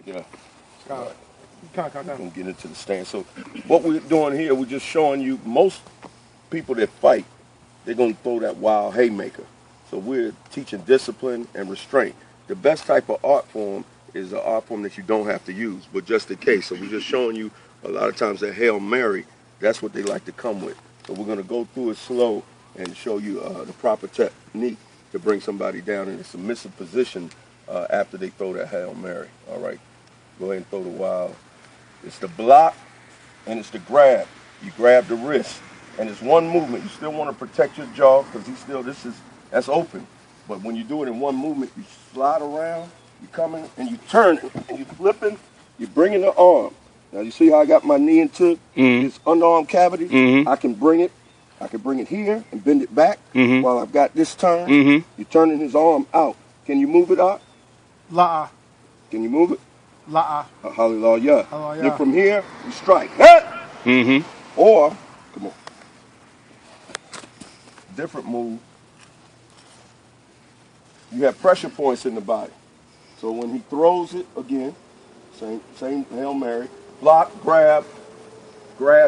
Yeah. Come. We're going to get into the stand. So what we're doing here, we're just showing you most people that fight, they're going to throw that wild haymaker. So we're teaching discipline and restraint. The best type of art form is an art form that you don't have to use, but just in case. So we're just showing you a lot of times that Hail Mary, that's what they like to come with. So we're going to go through it slow and show you the proper technique to bring somebody down in a submissive position after they throw that Hail Mary. All right, go ahead and throw the wild. It's the block and it's the grab. You grab the wrist and it's one movement. You still want to protect your jaw because that's open. But when you do it in one movement, you slide around, you coming and you turn it and you flipping, you bringing the arm. Now you see how I got my knee into this underarm cavity? Mm-hmm. I can bring it here and bend it back while I've got this turn. You're turning his arm out. Can you move it out? La'a. Can you move it? La'a. Hallelujah. Hallelujah. Then from here, you strike. Or, come on. Different move. You have pressure points in the body. So when he throws it again, same Hail Mary, block, grab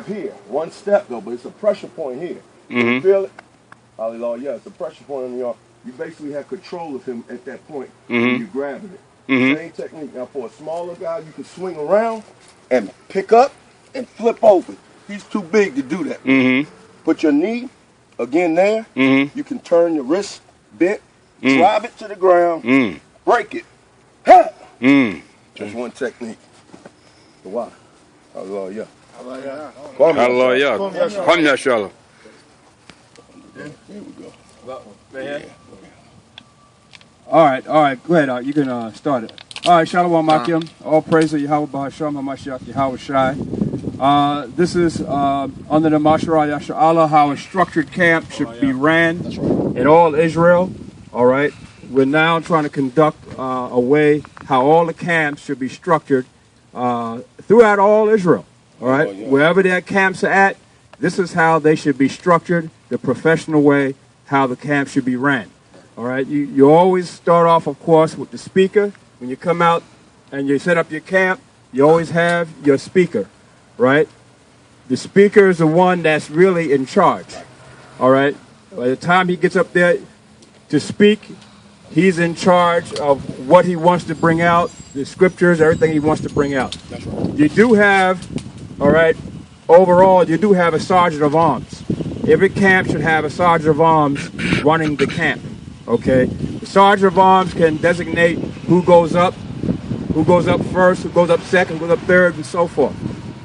here. One step though, but it's a pressure point here. You feel it? Hallelujah. It's a pressure point on the arm. You basically have control of him at that point when you're grabbing it. Same technique. Now for a smaller guy, you can swing around and pick up and flip over. He's too big to do that. Put your knee again there. You can turn your wrist bent, drive it to the ground, break it. Ha! Just one technique. The why? Hallelujah. Hallelujah. Come, Yasharahla. There we go. All right. Go ahead. You can start it. All right, Shalom Makim. All praise to Yahweh B'Hashem HaMashiach Yahweh Shai. This is under the Masharah Yasharahla, how a structured camp should be ran in all Israel. All right. We're now trying to conduct a way how all the camps should be structured throughout all Israel. All right. Wherever their camps are at, this is how they should be structured, the professional way, how the camp should be ran. All right. You always start off, of course, with the speaker. When you come out and you set up your camp, you always have your speaker, right? The speaker is the one that's really in charge, all right? By the time he gets up there to speak, he's in charge of what he wants to bring out, the scriptures, everything he wants to bring out. That's right. You do have, all right, overall, you do have a sergeant of arms. Every camp should have a sergeant of arms running the camp, okay? The sergeant of arms can designate who goes up first, who goes up second, who goes up third, and so forth.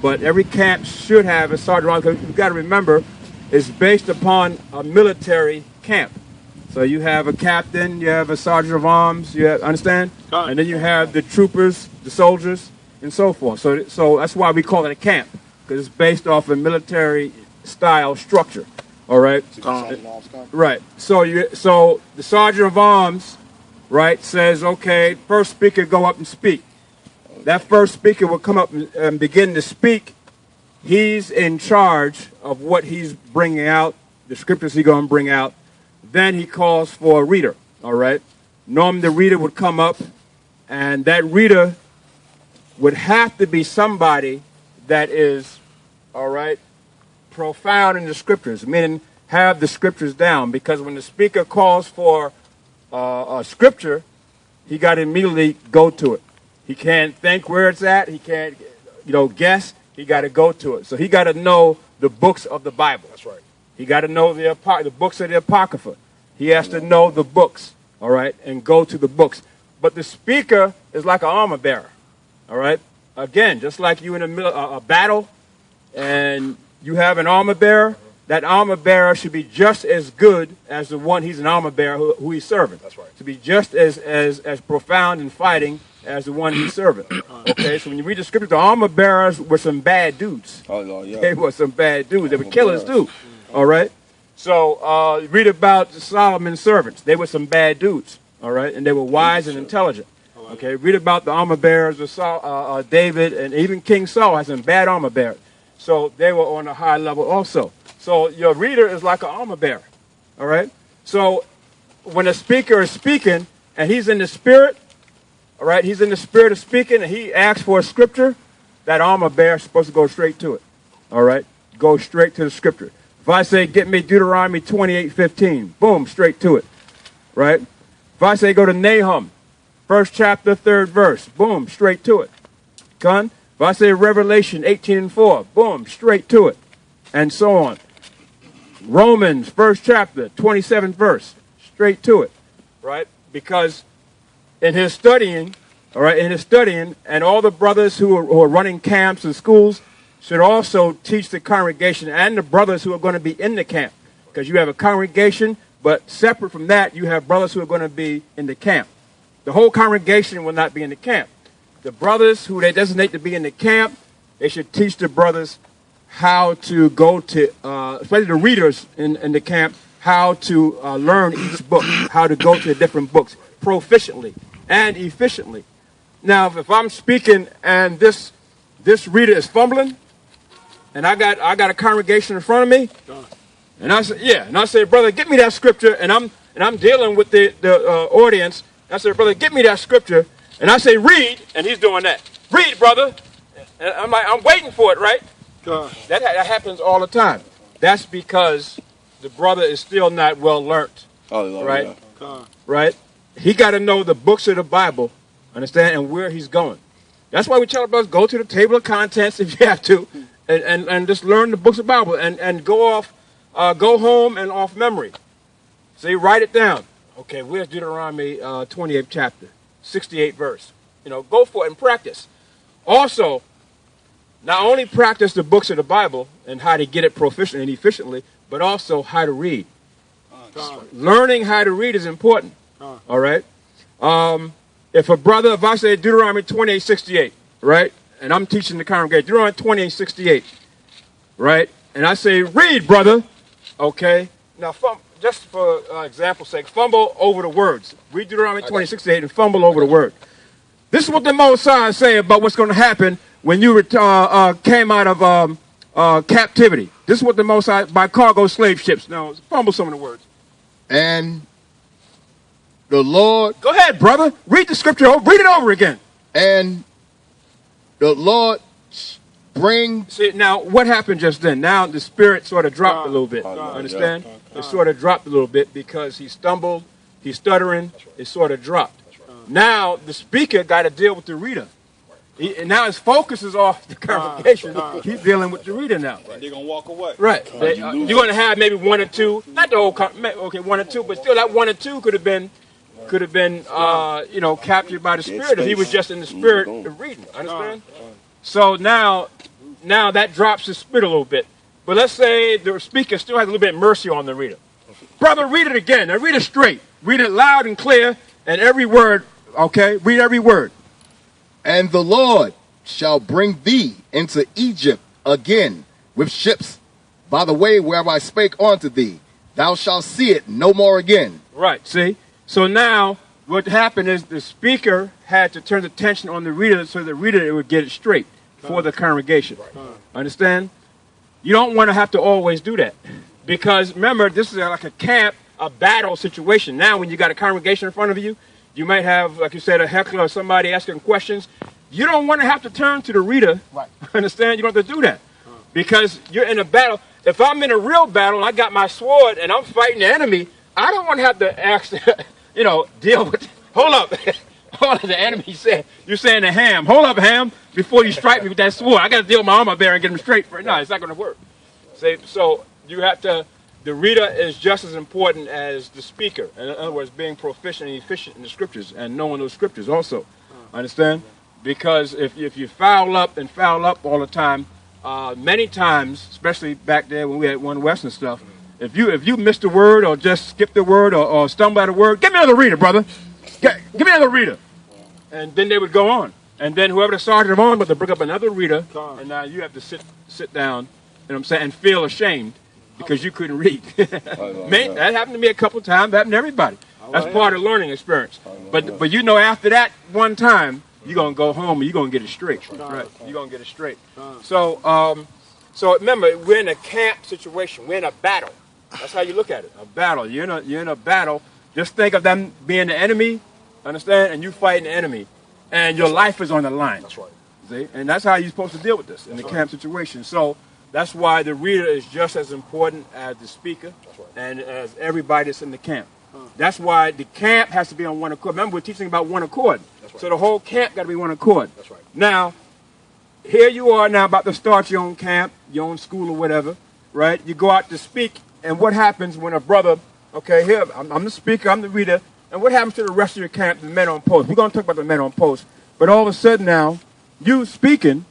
But every camp should have a sergeant of arms, because you've got to remember, it's based upon a military camp. So you have a captain, you have a sergeant of arms, understand? And then you have the troopers, the soldiers, and so forth. So that's why we call it a camp, because it's based off a military style structure. All right. Right. So the sergeant of arms, right, says, okay, first speaker go up and speak. That first speaker will come up and begin to speak. He's in charge of what he's bringing out, the scriptures he's going to bring out. Then he calls for a reader. All right. Normally the reader would come up, and that reader would have to be somebody that is, all right, profound in the scriptures, meaning have the scriptures down, because when the speaker calls for a scripture, he got to immediately go to it. He can't think where it's at. He can't, guess. He got to go to it. So he got to know the books of the Bible. That's right. He got to know the books of the Apocrypha. He has to know the books, all right, and go to the books. But the speaker is like an armor bearer, all right? Again, just like you in the middle of a battle and you have an armor bearer, that armor bearer should be just as good as the one he's an armor bearer who he's serving. That's right. To be just as profound in fighting as the one he's serving. Okay, so when you read the scripture, the armor bearers were some bad dudes. They were some bad dudes. They were killers too. All right. So read about Solomon's servants. They were some bad dudes. All right, and they were wise and intelligent. Okay, read about the armor bearers of David, and even King Saul had some bad armor bearers. So they were on a high level also. So your reader is like an armor bearer. All right. So when a speaker is speaking and he's in the spirit, all right, he's in the spirit of speaking, and he asks for a scripture, that armor bearer is supposed to go straight to it. All right? Go straight to the scripture. If I say, get me Deuteronomy 28:15, boom, straight to it. Right? If I say, go to Nahum, 1st chapter, 3rd verse, boom, straight to it. Con? If I say Revelation 18:4, boom, straight to it. And so on. Romans, 1st chapter, 27th verse, straight to it. Right? Because in his studying, all right, and all the brothers who are running camps and schools should also teach the congregation and the brothers who are going to be in the camp. Because you have a congregation, but separate from that, you have brothers who are going to be in the camp. The whole congregation will not be in the camp. The brothers who they designate to be in the camp, they should teach the brothers how to go to, especially the readers in the camp, how to learn each book, how to go to the different books proficiently and efficiently. Now, if I'm speaking and this reader is fumbling, and I got a congregation in front of me, and I say, yeah, and I say, brother, get me that scripture, and I'm dealing with the audience. I say, brother, get me that scripture, and I say, read, and he's doing that. Read, brother. And I'm waiting for it, right? That happens all the time. That's because the brother is still not well learnt, right? Right? He got to know the books of the Bible, understand, and where he's going. That's why we tell brothers, go to the table of contents if you have to, and just learn the books of the Bible, and go home and off memory. So you write it down. Okay, where's Deuteronomy 28th chapter, 68th verse? Go for it and practice. Also, not only practice the books of the Bible and how to get it proficiently and efficiently, but also how to read. Learning how to read is important. All right? If I say Deuteronomy 28:68, right? And I'm teaching the congregation, Deuteronomy 28:68, right? And I say, read, brother. Okay? Now, just for example's sake, fumble over the words. Read Deuteronomy 28:68 and fumble over the word. This is what the Most High is saying about what's going to happen when you came out of captivity. This is what the Most High, by cargo slave ships. Now, fumble some of the words. And the Lord... Go ahead, brother. Read the scripture. Read it over again. And the Lord bring... See, now, what happened just then? Now, the spirit sort of dropped a little bit. Understand? It sort of dropped a little bit because he stumbled, he's stuttering, it sort of dropped. Now, the speaker got to deal with the reader. And now his focus is off the congregation. He's dealing with the reader now. And they're going to walk away. Right. You're going to have maybe one or two, not the whole, okay, one or two, but still that one or two could have been captured by the spirit if he was just in the spirit of reading. Understand? So now that drops the spirit a little bit. But let's say the speaker still has a little bit of mercy on the reader. Brother, read it again. Now read it straight. Read it loud and clear, and every word, okay? Read every word. And the Lord shall bring thee into Egypt again with ships by the way where I spake unto thee. Thou shalt see it no more again. Right, see? So now what happened is the speaker had to turn attention on the reader so the reader would get it straight for the congregation. Understand? You don't want to have to always do that. Because remember, this is like a camp, a battle situation. Now when you got a congregation in front of you, you might have, like you said, a heckler or somebody asking questions. You don't want to have to turn to the reader. Right. Understand? You don't have to do that. Because you're in a battle. If I'm in a real battle and I got my sword and I'm fighting the enemy, I don't want to have to ask, deal with, hold up. Hold up, the enemy said, you're saying to Ham, hold up, Ham, before you strike me with that sword. I got to deal with my armor bearer and get him straight. No, it's not going to work. So you have to, the reader is just as important as the speaker. In other words, being proficient and efficient in the scriptures and knowing those scriptures also. Understand? Because if you foul up all the time, many times, especially back there when we had One West and stuff, if you missed a word or just skipped a word or stumbled at a word, give me another reader, brother. Give me another reader. And then they would go on. And then whoever the sergeant of arms would bring up another reader, and now you have to sit down, you know what I'm saying, and feel ashamed because you couldn't read. That happened to me a couple of times. That happened to everybody. That's part of the learning experience. But after that one time, you're going to go home and you're going to get it straight. Right? You're going to get it straight. So remember, we're in a camp situation. We're in a battle. That's how you look at it. A battle. You're in a battle. Just think of them being the enemy, understand, and you fighting the enemy. and your life is on the line. That's right. See? And that's how you're supposed to deal with this in the camp situation. So that's why the reader is just as important as the speaker and as everybody that's in the camp. That's why the camp has to be on one accord. Remember, we're teaching about one accord. Right. So the whole camp got to be one accord. That's right. Now, here you are now about to start your own camp, your own school or whatever, right? You go out to speak, and what happens when a brother, okay, here, I'm the speaker, I'm the reader, and what happens to the rest of your camp, the men on post? We're going to talk about the men on post. But all of a sudden now, you speaking,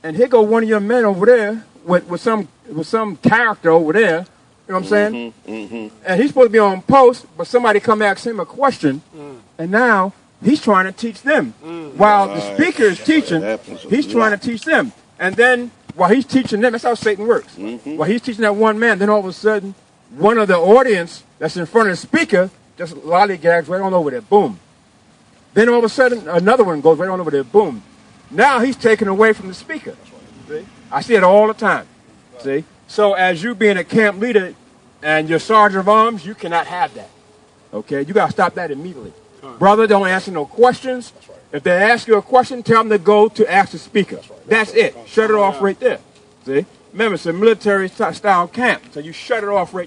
and here go one of your men over there with some character over there, you know what I'm saying? And he's supposed to be on post, but somebody come ask him a question, and now he's trying to teach them. While the speaker is teaching, he's trying to teach them. And then while he's teaching them, that's how Satan works. While he's teaching that one man, then all of a sudden, one of the audience that's in front of the speaker just lollygags right on over there, boom. Then all of a sudden, another one goes right on over there, boom. Now he's taken away from the speaker. See? I see it all the time. See? So as you being a camp leader and your sergeant of arms, you cannot have that. Okay? You got to stop that immediately. Brother, don't answer no questions. If they ask you a question, tell them to go to ask the speaker. That's it. Shut it off right there. See? Remember, it's a military style camp, so you shut it off right